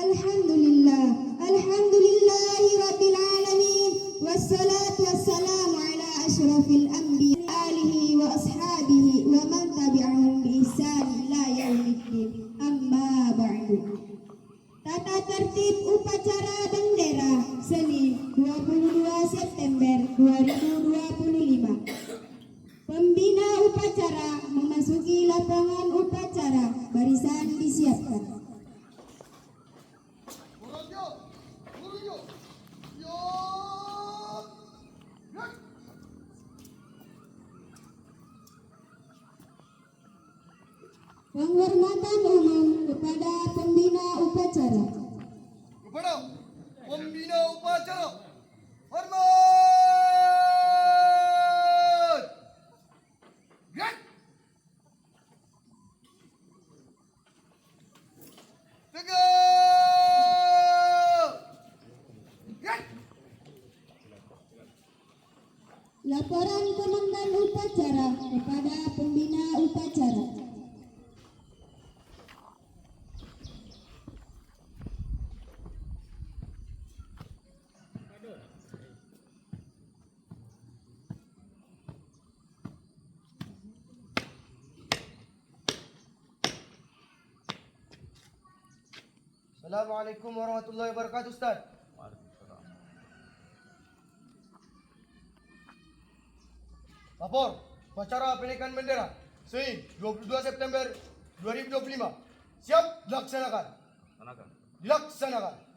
Alhamdulillah, alhamdulillahi rabbil alamin, wassalatu wassalamu ala asyrafil anbiya alihi wa ashabihi wa man tabi'ahum bi ihsan ila yaumiddin. Amma ba'du. Tata tertib upacara bendera Senin 22 September 2025. Pembina upacara memasuki lapangan upacara, barisan disiapkan. Penghormatan umum kepada pembina upacara. Kepada pembina upacara, hormat! Gerak! Tegak! Gerak! Laporan komandan upacara kepada pembina upacara. Assalamualaikum warahmatullahi wabarakatuh, Ustaz. Lapor upacara penaikan bendera Senin 22 September 2025. Siap dilaksanakan. Dilaksanakan.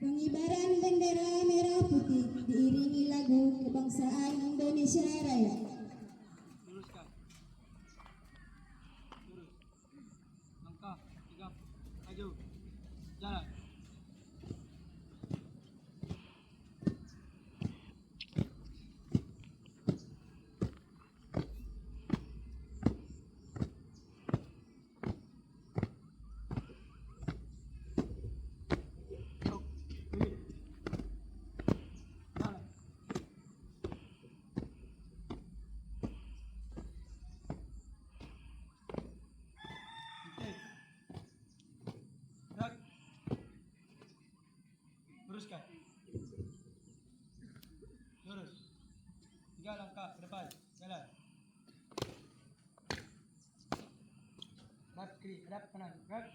Pengibaran bendera merah putih diiringi lagu kebangsaan Indonesia Raya. Luruskan. Lurus. Langkah, tegap, maju. Jalan. Gerak. Luruskan. Lurus. 3 langkah ke depan. Jalan. Hadap kiri, hadap kanan. Gerak.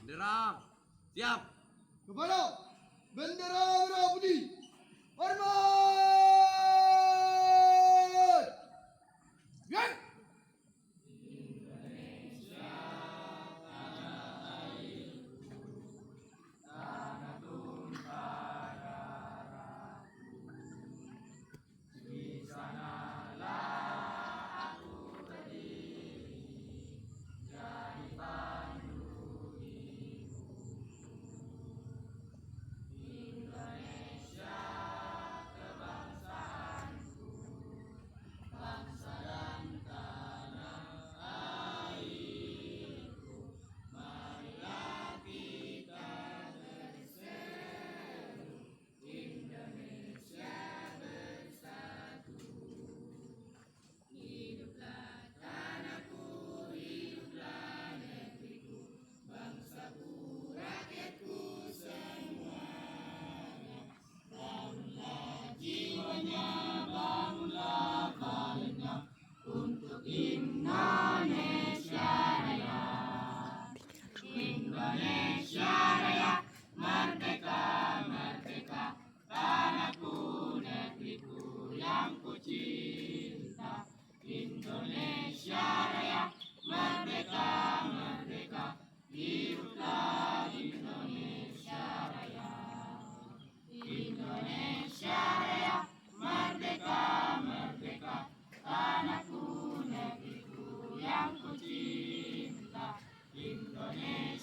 Bendera siap. Kepada bendera merah putih, hormat! Gerak!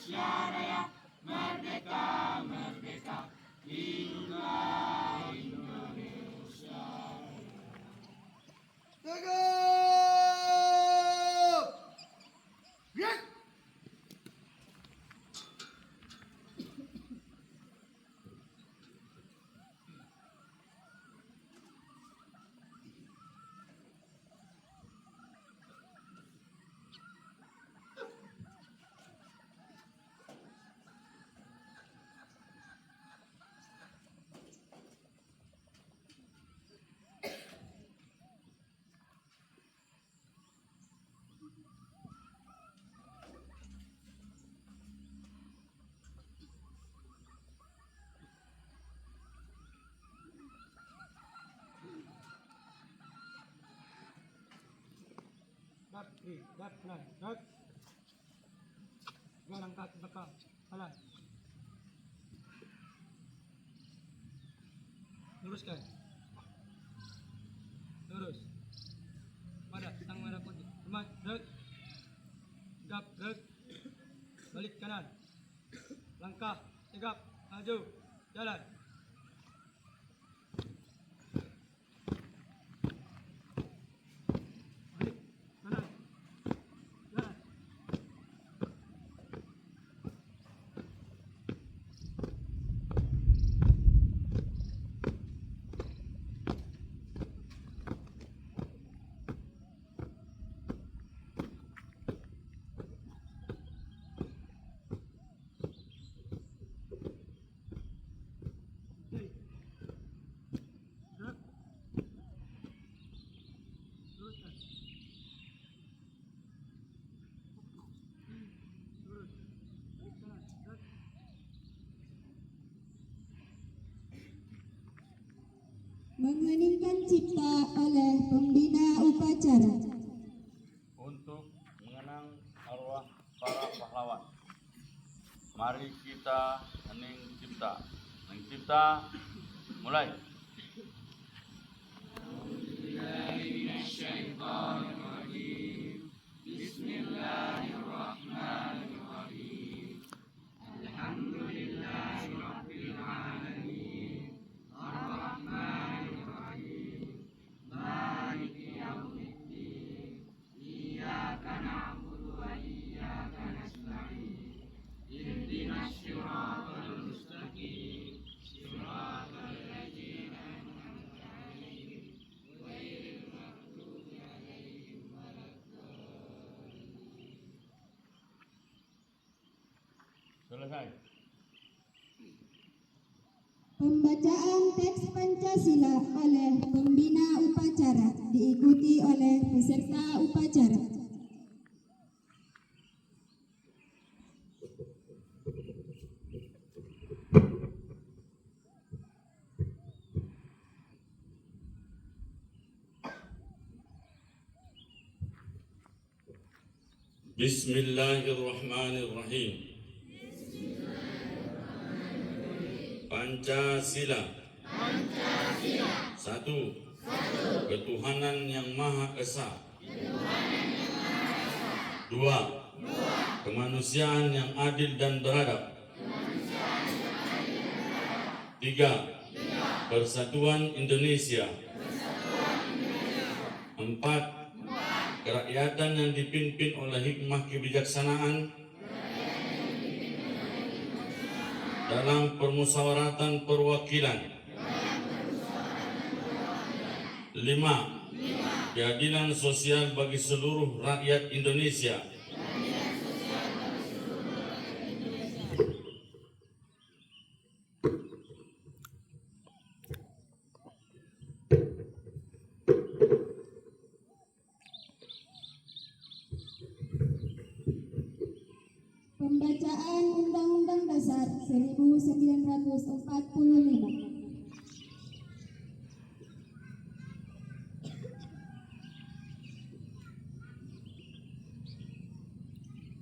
Tegap! Gerak! Dak, dak, pelan, dak. Tiga langkah ke belakang, pelan. Luruskan. Lurus. Pada tang merah putih. Teman, dak. Tegap, dak. Balik kanan. Langkah, tegap, maju, jalan. Balik, kanan. Jalan. Okey. Dak. Luruskan. Lurus. Balik kanan, dak. Mengeningkan cipta oleh pembina upacara. Untuk mengenang arwah para pahlawan. Mari kita hening cipta. Hening cipta, mulai. Selesai. Pembacaan teks Pancasila oleh pembina upacara diikuti oleh peserta upacara. Bismillahirrahmanirrahim. Pancasila. Satu. Ketuhanan yang Maha Esa. Dua. Kemanusiaan yang adil dan beradab. Tiga. Persatuan Indonesia. Empat. Kerakyatan yang dipimpin oleh hikmah kebijaksanaan dalam permusyawaratan perwakilan. 5. Keadilan sosial bagi seluruh rakyat Indonesia. Pembacaan Undang-Undang Dasar 1945.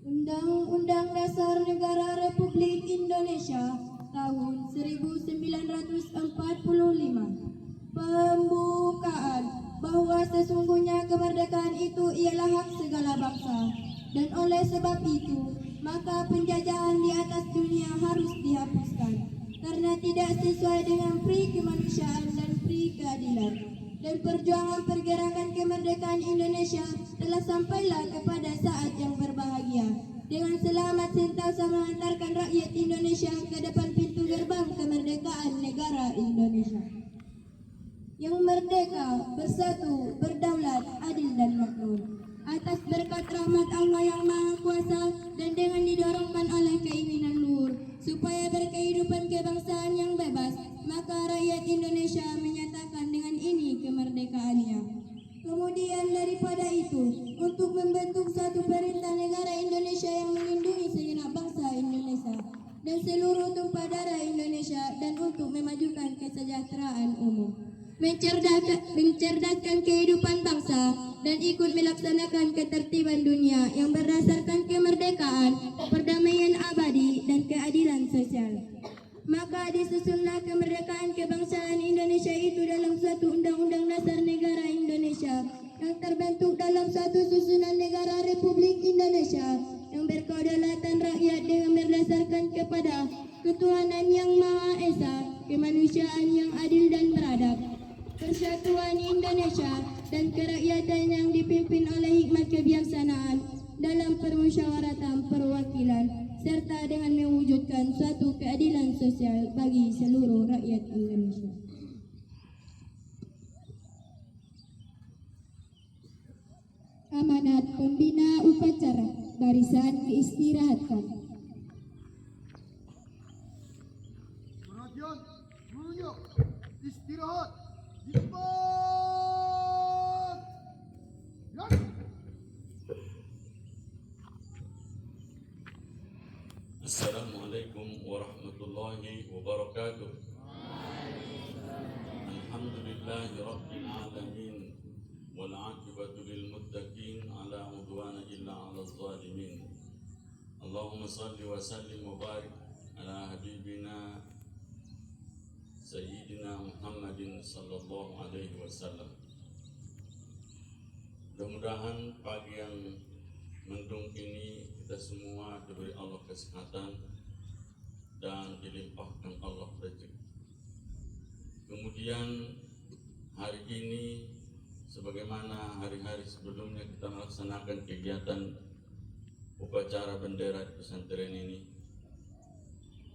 Undang-Undang Dasar Negara Republik Indonesia tahun 1945. Pembukaan bahwa sesungguhnya kemerdekaan itu ialah hak segala bangsa, dan oleh sebab itu maka penjajahan atas dunia harus dihapuskan karena tidak sesuai dengan pri kemanusiaan dan pri keadilan. Dan perjuangan pergerakan kemerdekaan Indonesia telah sampailah kepada saat yang berbahagia. Dengan selamat sentosa mengantarkan rakyat Indonesia ke depan pintu gerbang kemerdekaan negara Indonesia. Yang merdeka, bersatu, berdaulat, adil dan makmur. Atas berkat rahmat Allah yang Maha Kuasa dan dengan didorongkan oleh keinginan luhur supaya berkehidupan kebangsaan yang bebas, maka rakyat Indonesia menyatakan dengan ini kemerdekaannya. Kemudian daripada itu, untuk membentuk satu perintah negara Indonesia yang melindungi segenap bangsa Indonesia dan seluruh tumpah darah Indonesia dan untuk memajukan kesejahteraan umum, mencerdaskan kehidupan bangsa dan ikut melaksanakan ketertiban dunia yang berdasarkan kemerdekaan, perdamaian abadi dan keadilan sosial. Maka disusunlah kemerdekaan kebangsaan Indonesia itu dalam suatu undang-undang dasar negara Indonesia yang terbentuk dalam satu susunan negara Republik Indonesia yang berkedaulatan rakyat dengan berdasarkan kepada ketuhanan yang Maha Esa, kemanusiaan yang adil dan beradab, persatuan Indonesia dan kerakyatan yang dipimpin oleh hikmat kebijaksanaan dalam permusyawaratan perwakilan serta dengan mewujudkan suatu keadilan sosial bagi seluruh rakyat Indonesia. Amanat pembina upacara barisan diistirahatkan. Perhatian, semuanya istirahat. Cepat. Ya. Assalamualaikum warahmatullahi wabarakatuh. Alhamdulillahi rabbil alamin wal 'aqibatu lil muttaqin ala udwana illa 'alal zalimin. Allahumma shalli wa sallim wa barik ala habibina Sayyidina Muhammadin sallallahu alaihi wasallam. Mudah-mudahan pagi yang mendung ini kita semua diberi Allah kesehatan dan dilimpahkan Allah rezeki. Kemudian hari ini sebagaimana hari-hari sebelumnya kita melaksanakan kegiatan upacara bendera di pesantren ini.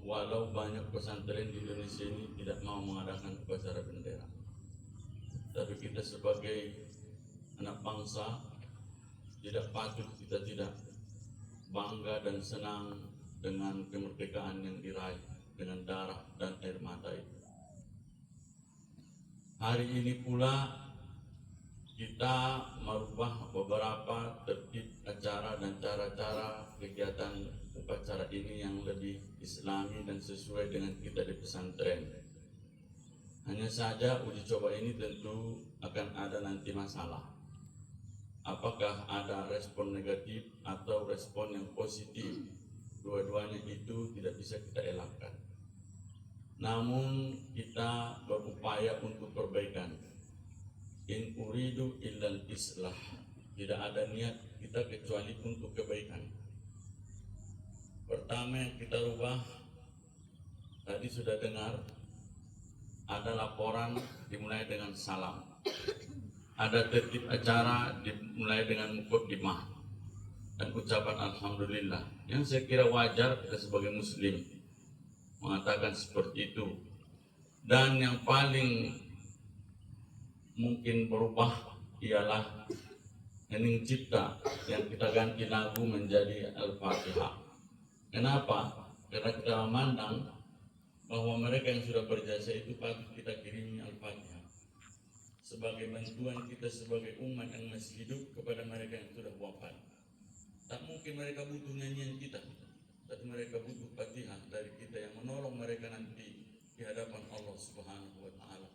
Walau banyak pesantren di Indonesia ini tidak mau mengadakan upacara bendera, tapi kita sebagai anak bangsa tidak patut kita tidak bangga dan senang dengan kemerdekaan yang diraih dengan darah dan air mata itu. Hari ini pula kita merubah beberapa tertib acara dan cara-cara kegiatan upacara ini yang lebih islami dan sesuai dengan kita di pesantren. Hanya saja uji coba ini tentu akan ada nanti masalah. Apakah ada respon negatif atau respon yang positif? Dua-duanya itu tidak bisa kita elakkan. Namun kita berupaya untuk perbaikan. In uridu illal islah. Tidak ada niat kita kecuali untuk kebaikan. Pertama yang kita rubah, tadi sudah dengar, ada laporan dimulai dengan salam. Ada tertib acara dimulai dengan muqaddimah dan ucapan alhamdulillah. Yang saya kira wajar kita sebagai muslim mengatakan seperti itu. Dan yang paling mungkin berubah ialah hening cipta yang kita ganti lagu menjadi Al-Fatihah. Kenapa? Karena kita memandang bahwa mereka yang sudah berjasa itu patut kita kirimi Al-Fatihah sebagai bantuan kita sebagai umat yang masih hidup kepada mereka yang sudah wafat. Tak mungkin mereka butuh nyanyian kita, tapi mereka butuh Fatihah dari kita yang menolong mereka nanti di hadapan Allah Subhanahu wa Ta'ala.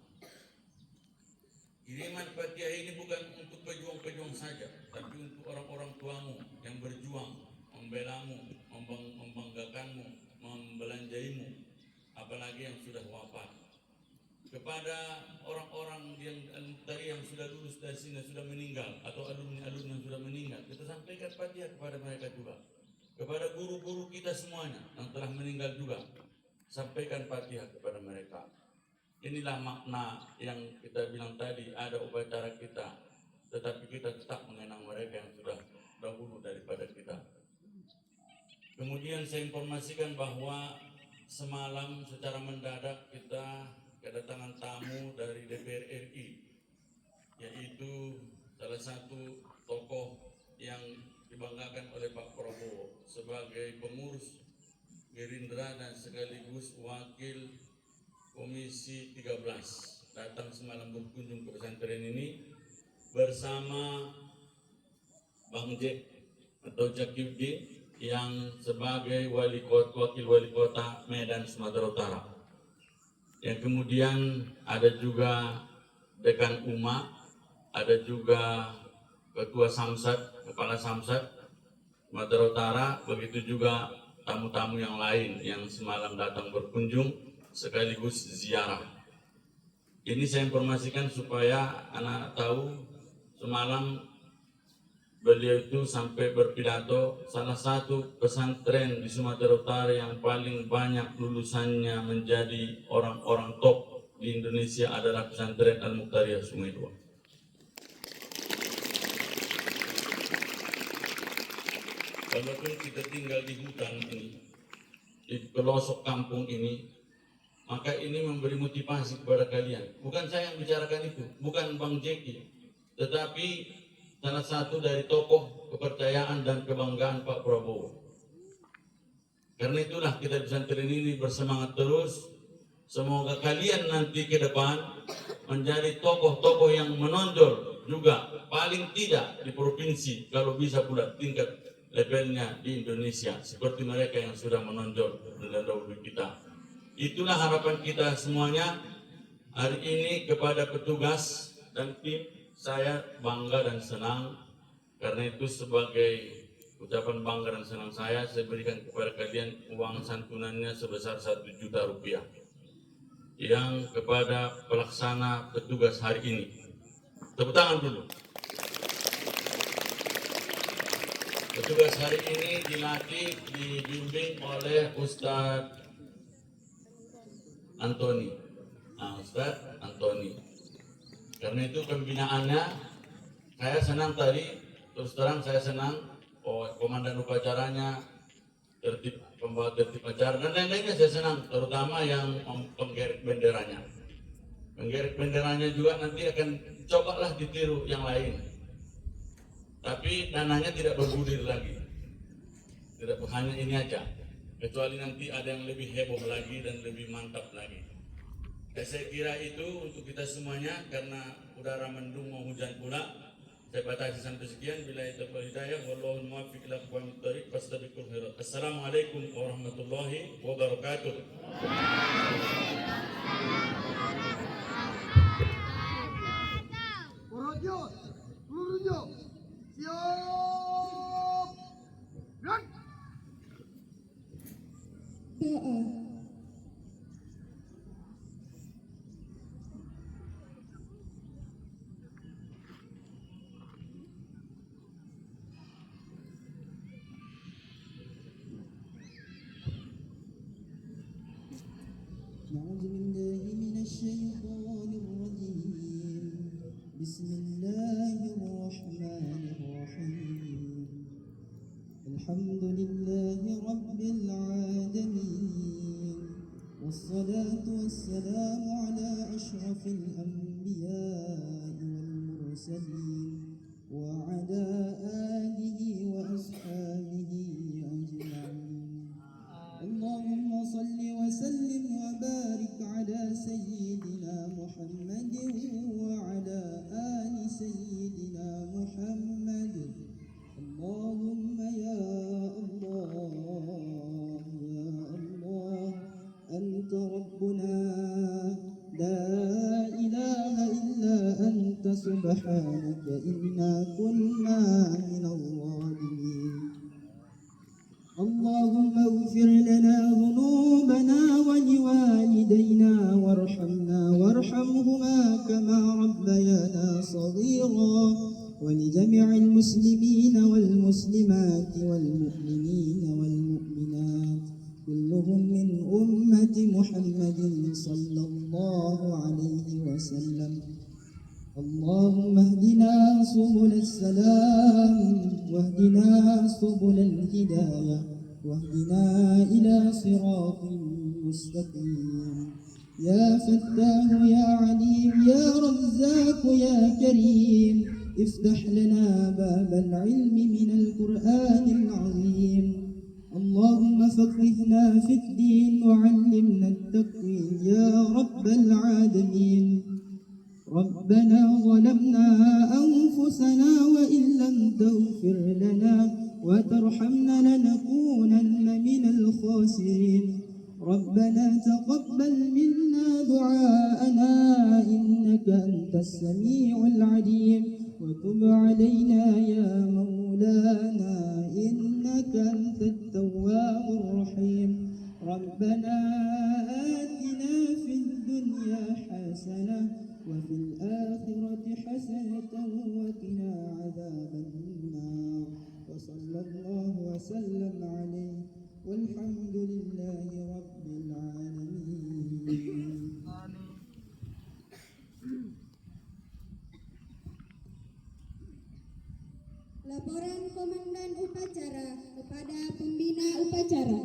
Kiriman Fatihah ini bukan untuk pejuang-pejuang saja, tapi untuk orang-orang tuamu yang berjuang, membelamu, membanggakanmu, membelanjaimu, apalagi yang sudah wafat. Kepada orang-orang yang sudah lulus dari sini, sudah meninggal, atau alumni-alumni yang sudah meninggal, kita sampaikan Fatihah kepada mereka juga. kepada guru-guru kita semuanya yang telah meninggal juga, sampaikan Fatihah kepada mereka. Inilah makna yang kita bilang tadi, ada upacara kita, tetapi kita tetap mengenang mereka yang sudah dahulu daripada kita. Kemudian saya informasikan bahwa semalam secara mendadak kita kedatangan tamu dari DPR RI, yaitu salah satu tokoh yang dibanggakan oleh Pak Prabowo sebagai pengurus Gerindra dan sekaligus wakil Komisi 13, datang semalam berkunjung ke pesantren ini bersama Bang Jack atau Jakibdi yang sebagai wakil wali kota Medan Sumatera Utara. Yang kemudian ada juga Dekan Uma, ada juga Ketua Samsat, Kepala Samsat Sumatera Utara, begitu juga tamu-tamu yang lain yang semalam datang berkunjung sekaligus ziarah. Ini saya informasikan supaya anak tahu, semalam beliau itu sampai berpidato, salah satu pesantren di Sumatera Utara yang paling banyak lulusannya menjadi orang-orang top di Indonesia adalah pesantren Al-Muqtariyah Sungai Dua. Walaupun kita tinggal di hutan ini, di pelosok kampung ini, maka ini memberi motivasi kepada kalian. Bukan saya yang bicarakan itu, bukan Bang Jeki, tetapi salah satu dari tokoh kepercayaan dan kebanggaan Pak Prabowo. Karena itulah kita di pesantren ini bersemangat terus. Semoga kalian nanti ke depan menjadi tokoh-tokoh yang menonjol juga, paling tidak di provinsi, kalau bisa pula tingkat levelnya di Indonesia, seperti mereka yang sudah menonjol dahulu kita. Itulah harapan kita semuanya hari ini kepada petugas dan tim. Saya bangga dan senang, karena itu sebagai ucapan bangga dan senang saya berikan kepada kalian uang santunannya sebesar 1 juta rupiah yang kepada pelaksana petugas hari ini. Tepuk tangan dulu. Petugas hari ini dilatih, dibimbing oleh Ustadz Antoni. Ustadz Antoni. Karena itu pembinaannya saya senang tadi, terus terang saya senang. Komandan upacaranya, pembawa tertib acara dan lain-lainnya saya senang, terutama yang penggerek benderanya. Penggerek benderanya juga nanti akan cobalah ditiru yang lain. Tapi dananya tidak bergulir lagi. Tidak hanya ini aja. Kecuali nanti ada yang lebih heboh lagi dan lebih mantap lagi. Saya kira itu untuk kita semuanya, karena udara mendung mau hujan pula. Saya batasi sampai sekian. Billahi taufiq hidayah, wallahul muwaffiq ila aqwamit thoriq, fastabiqul khairat. Assalamualaikum warahmatullahi wabarakatuh. Porojos, Rurujo, siap, run. Doa. أعوذ بالله من الشيطان الرجيم بسم الله الرحمن الرحيم الحمد لله رب العالمين والصلاة والسلام على أشرف الأنبياء والمرسلين وعلى آله وأصحابه أجمعين اللهم صل وسلم وبارك على سيدنا محمد وعلى آل سيدنا محمد اللهم يا الله أنت ربنا لا إله إلا أنت سبحانك إنا كنا من الظالمين اللهم اغفر لنا ذنوبنا ولوالدينا وارحمنا وارحمهما كما ربيانا صغيرا ولجميع المسلمين والمسلمات والمؤمنين محمد صلى الله عليه وسلم. اللهم اهدنا سبل السلام واهدنا سبل الهداية واهدنا إلى صراط مستقيم. يا فتاه يا عليم يا رزاق يا كريم افتح لنا باب العلم من القرآن العظيم. اللهم فقهنا في الدين وعلمنا التقويم يا رب العالمين. ربنا ظلمنا أنفسنا وإن لم تغفر لنا وترحمنا لنكونن من الخاسرين. ربنا تقبل منا دعاءنا إنك أنت السميع العليم وتب علينا يا مولانا إنك أنت التواب الرحيم. ربنا آتنا في الدنيا حسنة وفي الآخرة حسنة وقنا عذاب النار. وصلى الله وسلم عليه والحمد لله رب العالمين. Laporan Komandan Upacara kepada Pembina Upacara.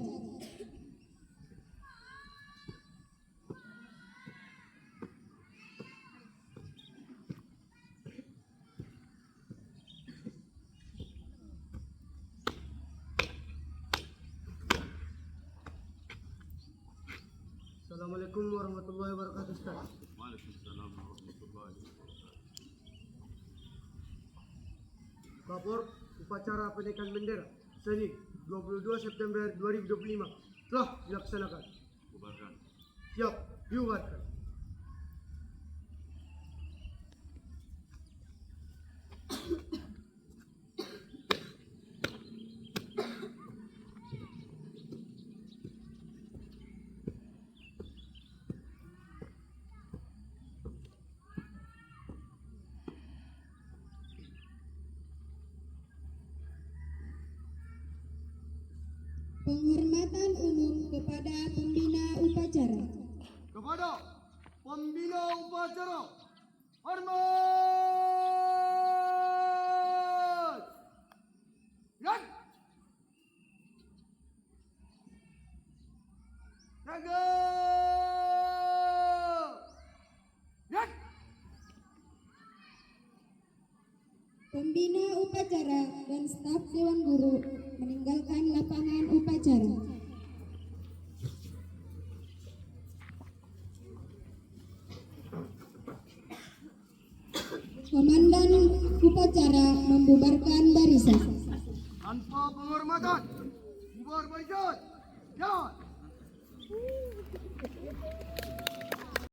Assalamualaikum warahmatullahi wabarakatuh, Ustaz. Waalaikumsalam warahmatullahi wabarakatuh. Lapor upacara penaikan bendera Senin 22 September 2025 telah dilaksanakan. Bubarkan. Siap, dibubarkan. Penghormatan umum kepada Pembina Upacara. Kepada pembina upacara, hormat! Yan! Jaga! Yan! Pembina upacara dan staf Dewan Guru meninggalkan lapangan upacara. Komandan upacara membubarkan barisan. Tanpa penghormatan, bubar barisan! Jalan!